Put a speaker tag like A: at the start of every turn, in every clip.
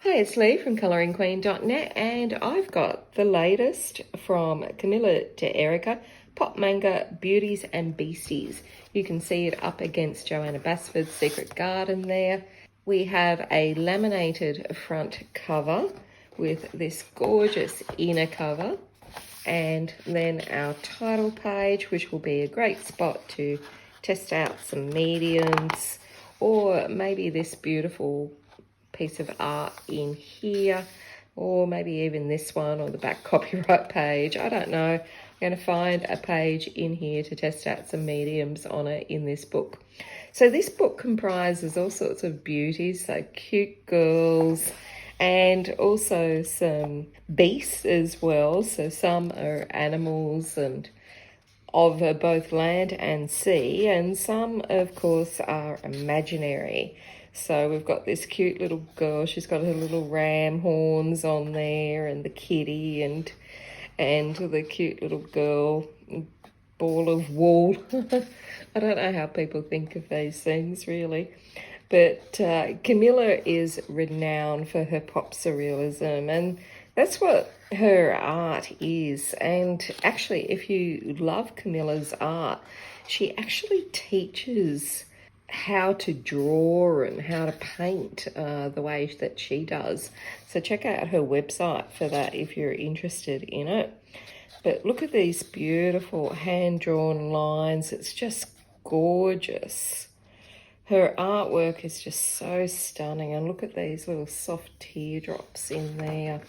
A: Hi, it's Lee from ColouringQueen.net, and I've got the latest from Camilla to Erica, Pop Manga Beauties and Beasties. You can see it up against Joanna Basford's Secret Garden there. We have a laminated front cover with this gorgeous inner cover, and then our title page, which will be a great spot to test out some mediums, or maybe this beautiful piece of art in here, or maybe even this one, or the back copyright page. I don't know. I'm going to find a page in here to test out some mediums on it in this book. So this book comprises all sorts of beauties, so cute girls, and also some beasts as well. So some are animals and of both land and sea, and some of course are imaginary. So we've got this cute little girl. She's got her little ram horns on there, and the kitty, and the cute little girl ball of wool. I don't know how people think of these things really, but Camilla is renowned for her pop surrealism, and that's what her art is. And actually, if you love Camilla's art, she actually teaches how to draw and how to paint the way that she does. So check out her website for that if you're interested in it. But look at these beautiful hand-drawn lines. It's just gorgeous. Her artwork is just so stunning. And look at these little soft teardrops in there.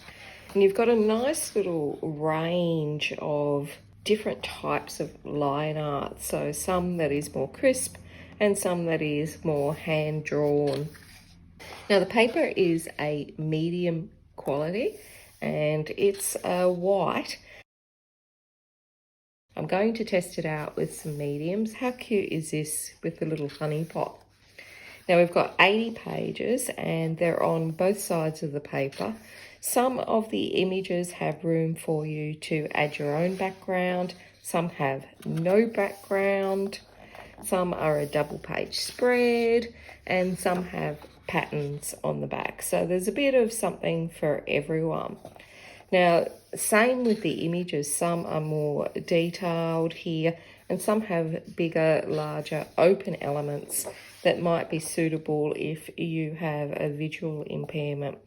A: And you've got a nice little range of different types of line art. So some that is more crisp, and some that is more hand-drawn. Now the paper is a medium quality, and it's white. I'm going to test it out with some mediums. How cute is this with the little honey pot? Now we've got 80 pages, and they're on both sides of the paper. Some of the images have room for you to add your own background. Some have no background. Some are a double page spread, and some have patterns on the back. So there's a bit of something for everyone. Now, same with the images. Some are more detailed here, and some have bigger, larger, open elements that might be suitable if you have a visual impairment.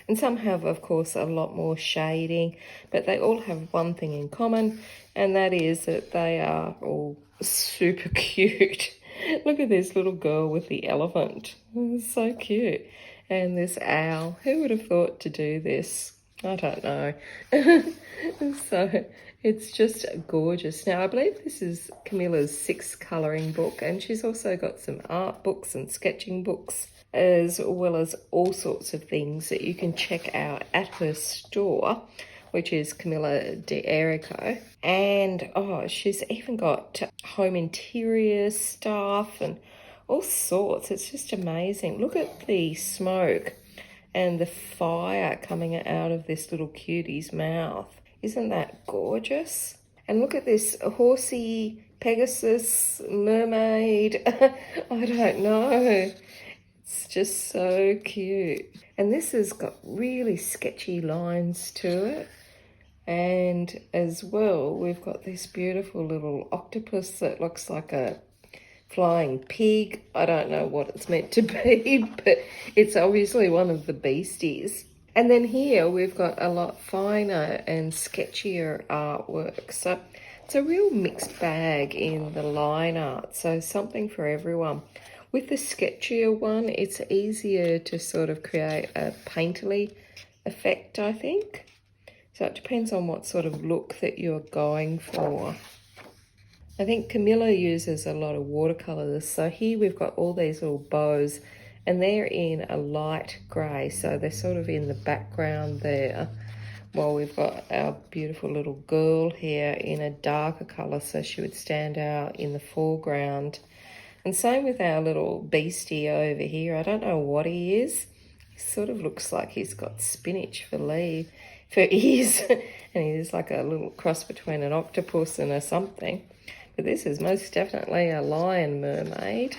A: And some have, of course, a lot more shading, but they all have one thing in common, and that is that they are all super cute. Look at this little girl with the elephant. It's so cute. And this owl. Who would have thought to do this? I don't know. So it's just gorgeous. Now I believe this is Camilla's 6th colouring book, and she's also got some art books and sketching books, as well as all sorts of things that you can check out at her store, which is Camilla de Erico. And oh, she's even got home interior stuff and all sorts. It's just amazing. Look at the smoke and the fire coming out of this little cutie's mouth. Isn't that gorgeous? And look at this horsey, Pegasus, mermaid. I don't know. It's just so cute. And this has got really sketchy lines to it. And as well, we've got this beautiful little octopus that looks like a flying pig. I don't know what it's meant to be, but it's obviously one of the beasties. And then here we've got a lot finer and sketchier artwork. So it's a real mixed bag in the line art. So something for everyone. With the sketchier one, it's easier to sort of create a painterly effect, I think. So it depends on what sort of look that you're going for. I think Camilla uses a lot of watercolours. So here we've got all these little bows, and they're in a light grey. So they're sort of in the background there. While we've got our beautiful little girl here in a darker colour, so she would stand out in the foreground. And same with our little beastie over here. I don't know what he is. He sort of looks like he's got spinach for ears. And he's like a little cross between an octopus and a something. But this is most definitely a lion mermaid.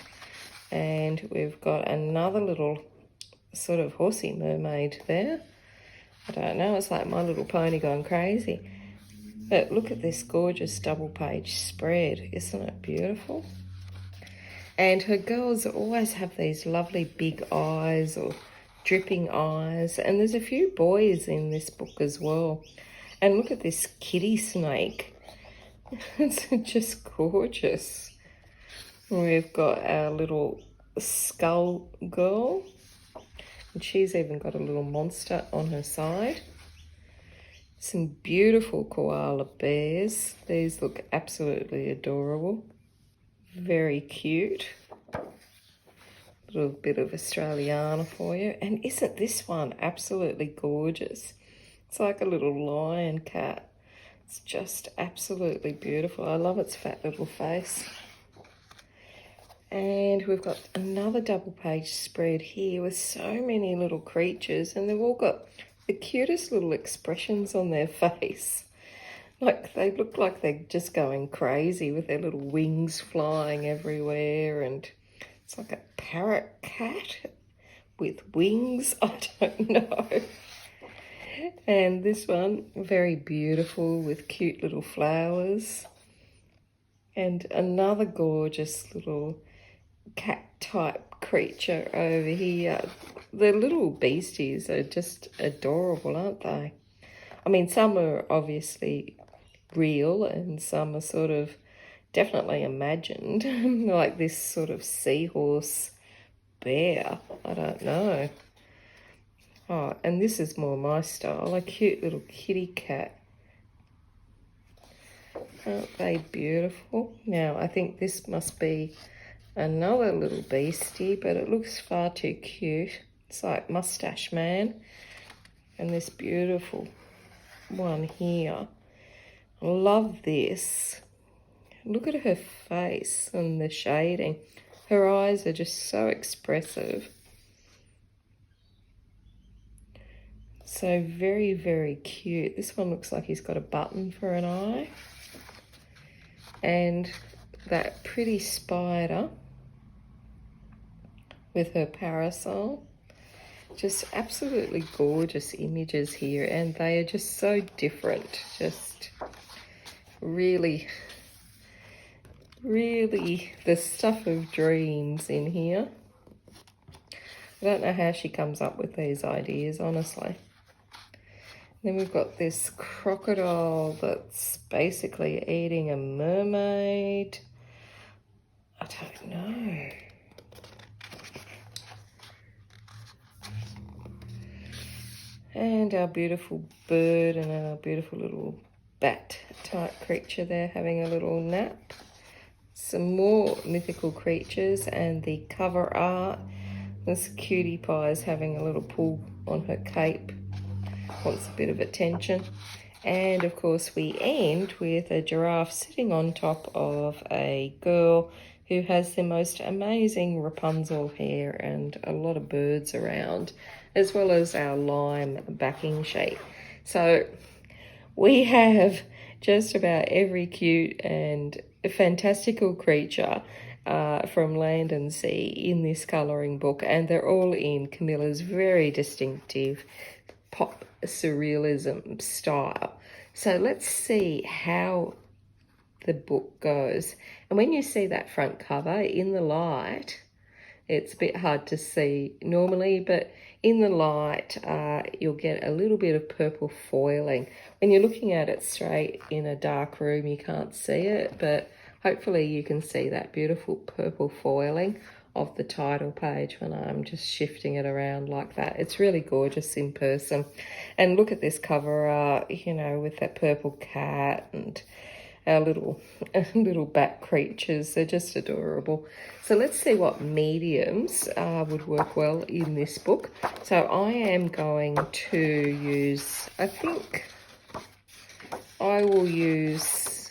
A: And we've got another little sort of horsey mermaid there. I don't know, it's like My Little Pony gone crazy. But look at this gorgeous double page spread. Isn't it beautiful? And her girls always have these lovely big eyes or dripping eyes. And there's a few boys in this book as well. And look at this kitty snake. It's just gorgeous. We've got our little skull girl. And she's even got a little monster on her side. Some beautiful koala bears. These look absolutely adorable. Very cute. A little bit of Australiana for you. And isn't this one absolutely gorgeous? It's like a little lion cat. It's just absolutely beautiful. I love its fat little face. And we've got another double page spread here with so many little creatures, and they've all got the cutest little expressions on their face. Like they look like they're just going crazy with their little wings flying everywhere, and it's like a parrot cat with wings. I don't know. And this one, very beautiful with cute little flowers. And another gorgeous little cat type creature over here. The little beasties are just adorable, aren't they? I mean, some are obviously real and some are sort of definitely imagined, like this sort of seahorse bear. I don't know. Oh, and this is more my style, a cute little kitty cat. Aren't they beautiful? Now, I think this must be another little beastie, but it looks far too cute. It's like Mustache Man. And this beautiful one here. I love this. Look at her face and the shading. Her eyes are just so expressive. So very, very cute. This one looks like he's got a button for an eye. And that pretty spider with her parasol. Just absolutely gorgeous images here, and they are just so different. Just really, really the stuff of dreams in here. I don't know how she comes up with these ideas, honestly. Then we've got this crocodile that's basically eating a mermaid. I don't know. And our beautiful bird and our beautiful little bat type creature there having a little nap. Some more mythical creatures, and the cover art. This cutie pie is having a little pull on her cape. Wants a bit of attention. And of course we end with a giraffe sitting on top of a girl who has the most amazing Rapunzel hair and a lot of birds around, as well as our lime backing sheet. So we have just about every cute and fantastical creature from land and sea in this colouring book, and they're all in Camilla's very distinctive pop surrealism style. So let's see how the book goes. And when you see that front cover in the light, it's a bit hard to see normally, but in the light you'll get a little bit of purple foiling. When you're looking at it straight in a dark room, you can't see it, but hopefully you can see that beautiful purple foiling of the title page when I'm just shifting it around like that. It's really gorgeous in person. And look at this cover art, you know, with that purple cat and our little bat creatures. They're just adorable. So let's see what mediums would work well in this book. So I am going to use, I think I will use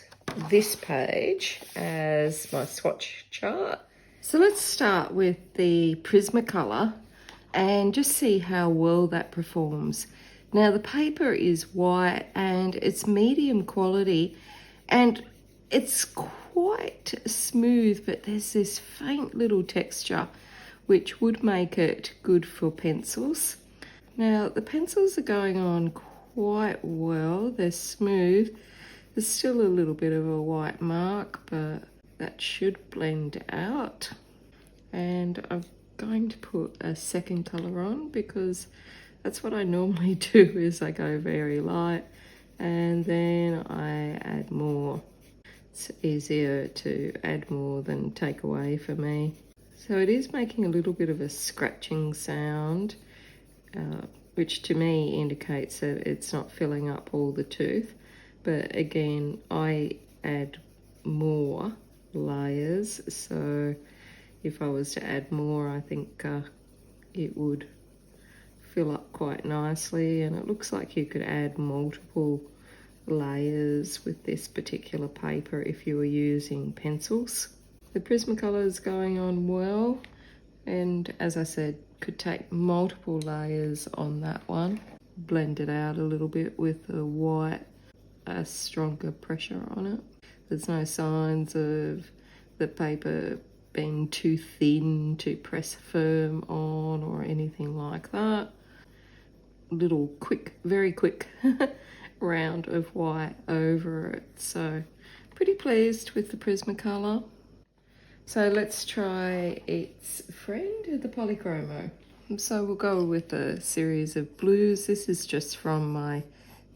A: this page as my swatch chart. So let's start with the Prismacolor and just see how well that performs. Now the paper is white and it's medium quality and it's quite smooth, but there's this faint little texture which would make it good for pencils. Now the pencils are going on quite well, they're smooth. There's still a little bit of a white mark, but that should blend out. And I'm going to put a second colour on because that's what I normally do, is I go very light and then I add more. It's easier to add more than take away for me. So it is making a little bit of a scratching sound, which to me indicates that it's not filling up all the tooth. But again, I add more layers, so if I was to add more, I think it would fill up quite nicely. And it looks like you could add multiple layers with this particular paper if you were using pencils. The Prismacolor is going on well, and as I said, could take multiple layers on that one. Blend it out a little bit with the white, a stronger pressure on it. There's no signs of the paper being too thin to press firm on or anything like that. Little quick, very quick round of white over it. So pretty pleased with the Prismacolor. So let's try its friend, the Polychromo. So we'll go with a series of blues. This is just from my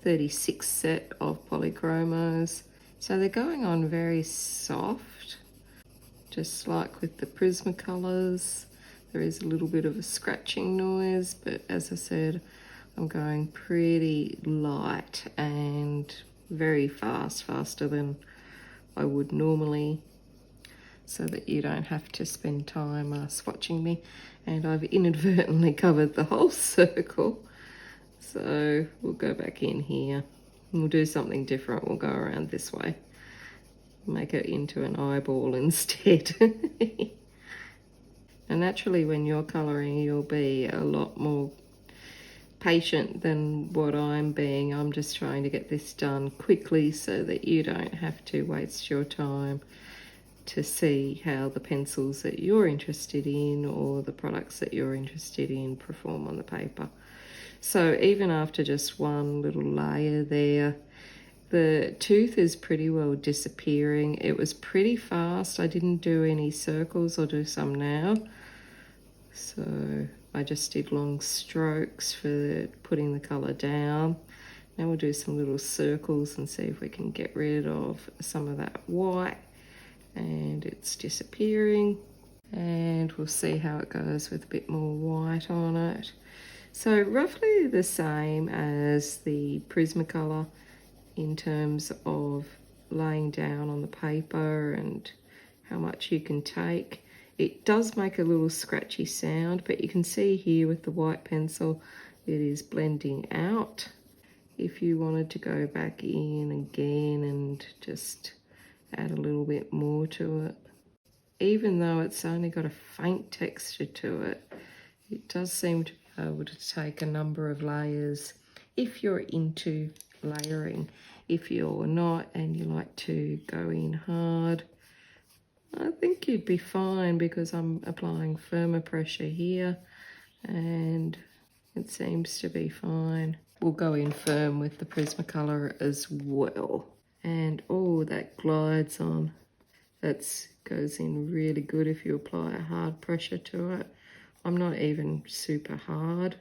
A: 36 set of Polychromos. So they're going on very soft, just like with the Prismacolors. There is a little bit of a scratching noise, but as I said, I'm going pretty light and very fast, faster than I would normally, so that you don't have to spend time swatching me. And I've inadvertently covered the whole circle. So we'll go back in here and we'll do something different. We'll go around this way, make it into an eyeball instead. And naturally, when you're colouring, you'll be a lot more patient than what I'm being. I'm just trying to get this done quickly so that you don't have to waste your time to see how the pencils that you're interested in or the products that you're interested in perform on the paper. So even after just one little layer there, the tooth is pretty well disappearing. It was pretty fast. I didn't do any circles. I'll do some now. So I just did long strokes for putting the colour down. Now we'll do some little circles and see if we can get rid of some of that white. And it's disappearing. And we'll see how it goes with a bit more white on it. So roughly the same as the Prismacolor in terms of laying down on the paper and how much you can take. It does make a little scratchy sound, but you can see here with the white pencil, it is blending out. If you wanted to go back in again and just add a little bit more to it, even though it's only got a faint texture to it, it does seem to be able to take a number of layers if you're into layering. If you're not and you like to go in hard, I think you'd be fine because I'm applying firmer pressure here and it seems to be fine. We'll go in firm with the Prismacolor as well. And oh, that glides on. That goes in really good if you apply a hard pressure to it. I'm not even super hard.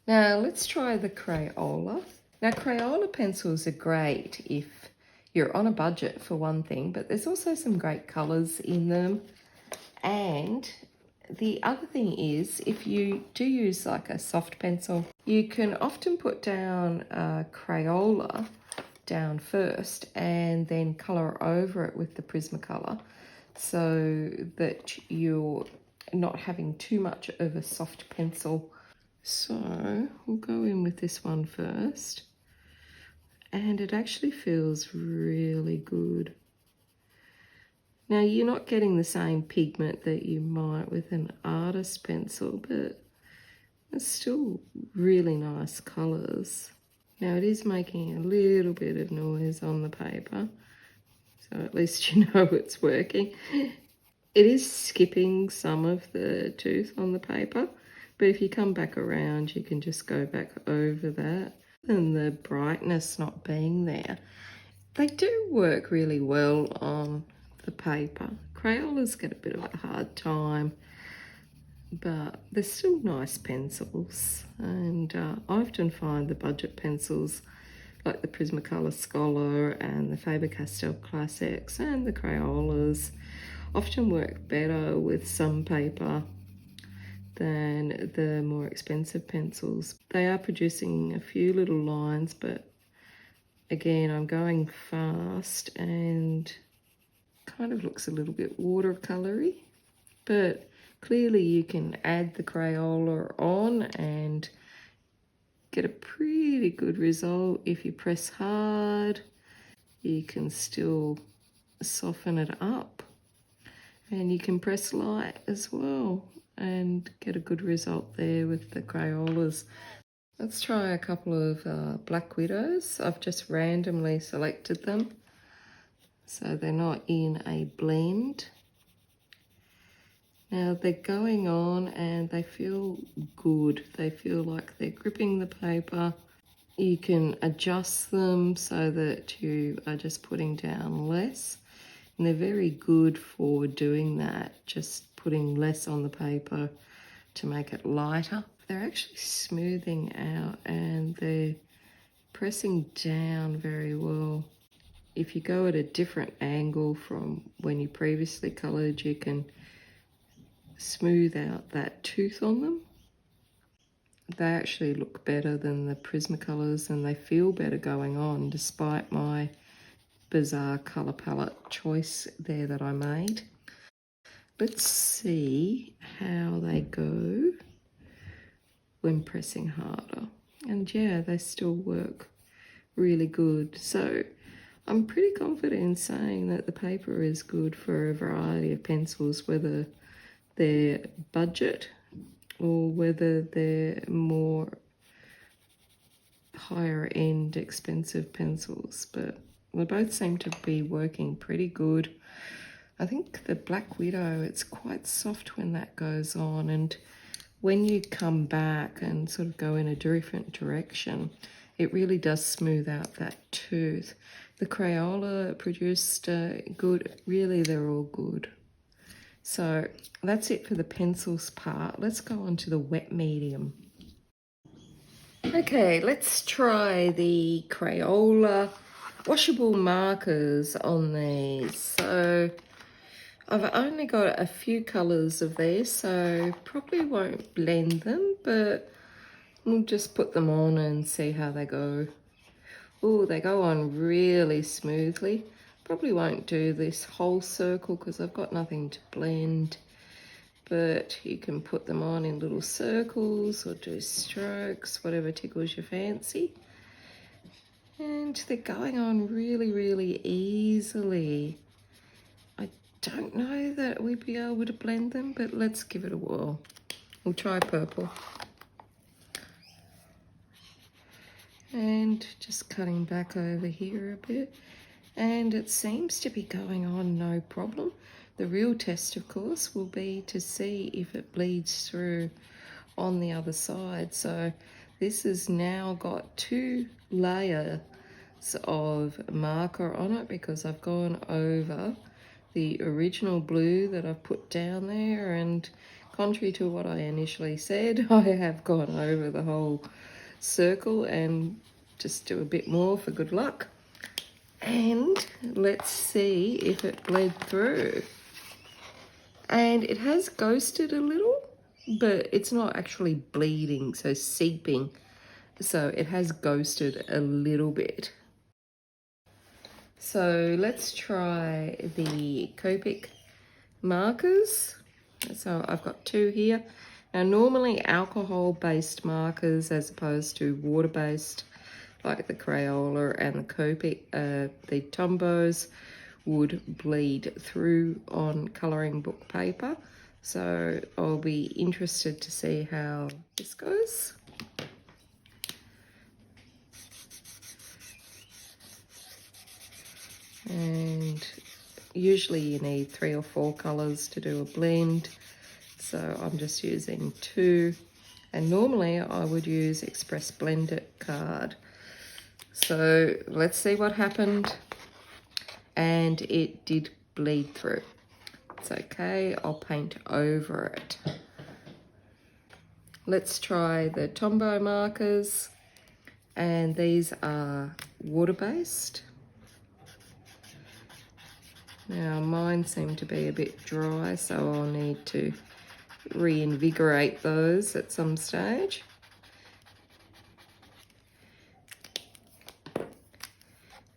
A: Now let's try the Crayola. Now Crayola pencils are great if you're on a budget for one thing, but there's also some great colours in them. And the other thing is, if you do use like a soft pencil, you can often put down a Crayola down first and then colour over it with the Prismacolor so that you're not having too much of a soft pencil. So we'll go in with this one first, and it actually feels really good. Now you're not getting the same pigment that you might with an artist pencil, but it's still really nice colours. Now it is making a little bit of noise on the paper, so at least you know it's working. It is skipping some of the tooth on the paper, but if you come back around, you can just go back over that. And the brightness not being there, they do work really well on the paper. Crayolas get a bit of a hard time, but they're still nice pencils. And I often find the budget pencils like the Prismacolor Scholar and the Faber-Castell Classics and the Crayolas often work better with some paper than the more expensive pencils. They are producing a few little lines, but again, I'm going fast and kind of looks a little bit watercolory, but clearly you can add the Crayola on and get a pretty good result. If you press hard, you can still soften it up, and you can press light as well and get a good result there with the Crayolas. Let's try a couple of Black Widows. I've just randomly selected them, so they're not in a blend. Now they're going on and they feel good. They feel like they're gripping the paper. You can adjust them so that you are just putting down less. And they're very good for doing that, just putting less on the paper to make it lighter. They're actually smoothing out and they're pressing down very well. If you go at a different angle from when you previously coloured, you can smooth out that tooth on them. They actually look better than the Prismacolors and they feel better going on, despite my bizarre colour palette choice there that I made. Let's see how they go when pressing harder. And yeah, they still work really good. So I'm pretty confident in saying that the paper is good for a variety of pencils, whether they're budget or whether they're more higher end expensive pencils, but they both seem to be working pretty good. I think the Black Widow, it's quite soft when that goes on, and when you come back and sort of go in a different direction, it really does smooth out that tooth. The Crayola produced good, really they're all good. So that's it for the pencils part. Let's go on to the wet medium. Okay, let's try the Crayola washable markers on these. So I've only got a few colours of these, so probably won't blend them, but we'll just put them on and see how they go. Oh, they go on really smoothly. Probably won't do this whole circle because I've got nothing to blend, but you can put them on in little circles or do strokes, whatever tickles your fancy. And they're going on really, really easily. I don't know that we'd be able to blend them, but let's give it a whirl. We'll try purple. And just cutting back over here a bit. And it seems to be going on no problem. The real test, of course, will be to see if it bleeds through on the other side. So this has now got 2 layers of marker on it because I've gone over the original blue that I've put down there, and contrary to what I initially said, I have gone over the whole circle and just do a bit more for good luck. And let's see if it bled through. And it has ghosted a little, but it's not actually bleeding, so seeping. So it has ghosted a little bit. So let's try the Copic markers. So I've got 2 here. Now normally alcohol-based markers as opposed to water-based, like the Crayola and the Copic, the Tombows would bleed through on colouring book paper. So I'll be interested to see how this goes. And usually you need 3 or 4 colours to do a blend, so I'm just using 2, and normally I would use Express Blend It card. So let's see what happened, and it did bleed through. It's okay, I'll paint over it. Let's try the Tombow markers, and these are water-based. Now mine seem to be a bit dry, so I'll need to reinvigorate those at some stage.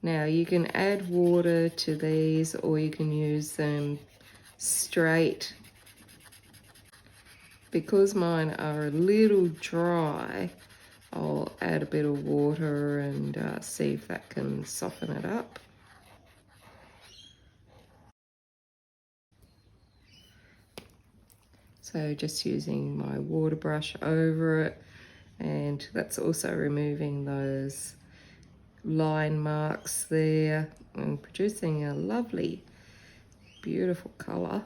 A: Now you can add water to these, or you can use them straight. Because mine are a little dry, I'll add a bit of water and see if that can soften it up. So just using my water brush over it, and that's also removing those line marks there and producing a lovely, beautiful colour.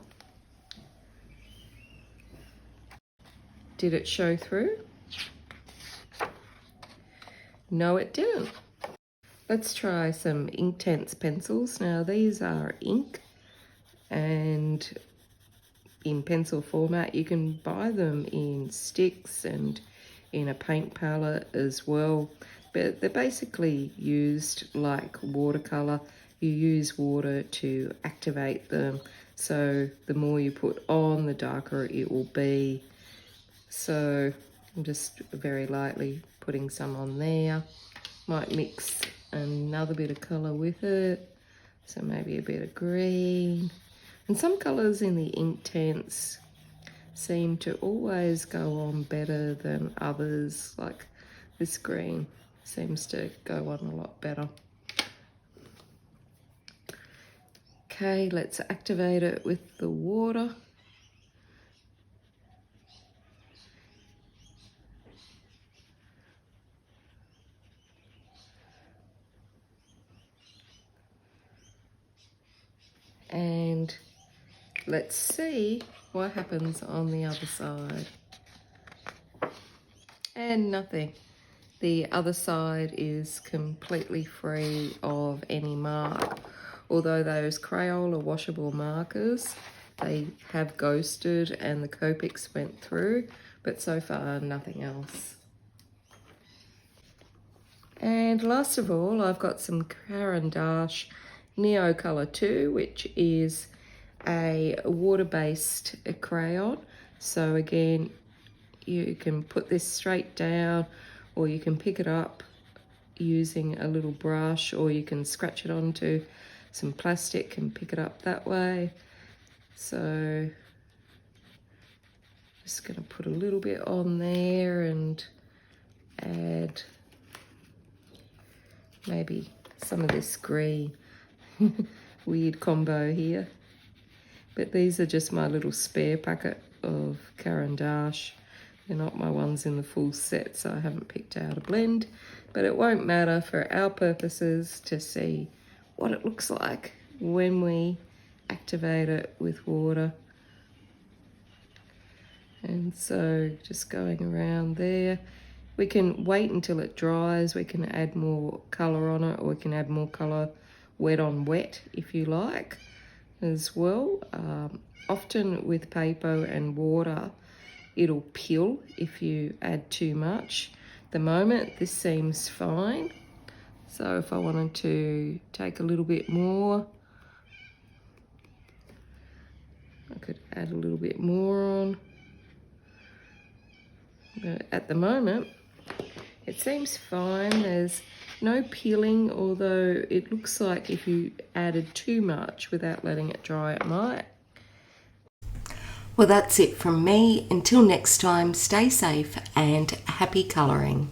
A: Did it show through? No, it didn't. Let's try some Inktense pencils. Now these are ink, and in pencil format. You can buy them in sticks and in a paint palette as well, but they're basically used like watercolor. You use water to activate them, so the more you put on, the darker it will be. So I'm just very lightly putting some on there. Might mix another bit of color with it, so maybe a bit of green. And some colours in the Inktense seem to always go on better than others, like this green seems to go on a lot better. Okay, let's activate it with the water. And let's see what happens on the other side. And nothing. The other side is completely free of any mark. Although those Crayola washable markers, they have ghosted and the Copics went through, but so far nothing else. And last of all, I've got some Carach Neocolor 2, which is a water-based crayon. So again, you can put this straight down, or you can pick it up using a little brush, or you can scratch it onto some plastic and pick it up that way. So just going to put a little bit on there and add maybe some of this green. Weird combo here. But these are just my little spare packet of Carach. They're not my ones in the full set, so I haven't picked out a blend. But it won't matter for our purposes to see what it looks like when we activate it with water. And so just going around there. We can wait until it dries. We can add more colour on it, or we can add more colour wet on wet if you like as well. Often with paper and water, it'll peel if you add too much. At the moment, this seems fine. So if I wanted to take a little bit more, I could add a little bit more on. But at the moment, it seems fine. There's no peeling, although it looks like if you added too much without letting it dry, it might.
B: Well, that's it from me. Until next time, stay safe and happy colouring.